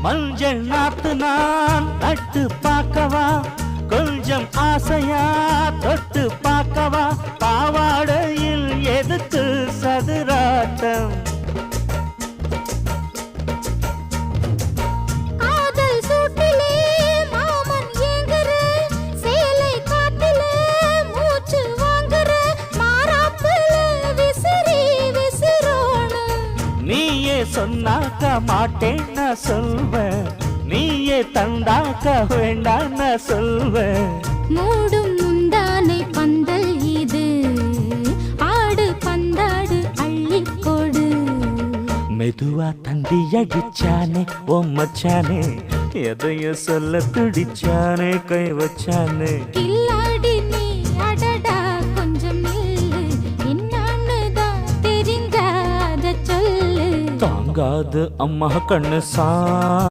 மஞ்சள் நாத்து நான் நட்டு பார்க்கவா, கொஞ்சம் ஆசையா தொட்டு பார்க்கவா, பாவாடையில் எதுக்கு சதுராட்டம்? சொன்னாக்க மாட்டேன்னு சொல்வேன், நீயே தந்தாக்க வேண்டான்னு சொல்வேன். மூடும் முந்தானை பந்தல் இது, ஆடு பந்தாடு அள்ளிக்கொடு. மெதுவா தண்டி அடிச்சானே ஓ மச்சானே, எதைய சொல்ல துடிச்சானே கை வச்சானே. கில்லாடி நீ அடடா கொஞ்சம் நில்லு, என்னான்னு தான் தெரிஞ்சாத சொல்லு. தாங்காது அம்மா கண்ணு சா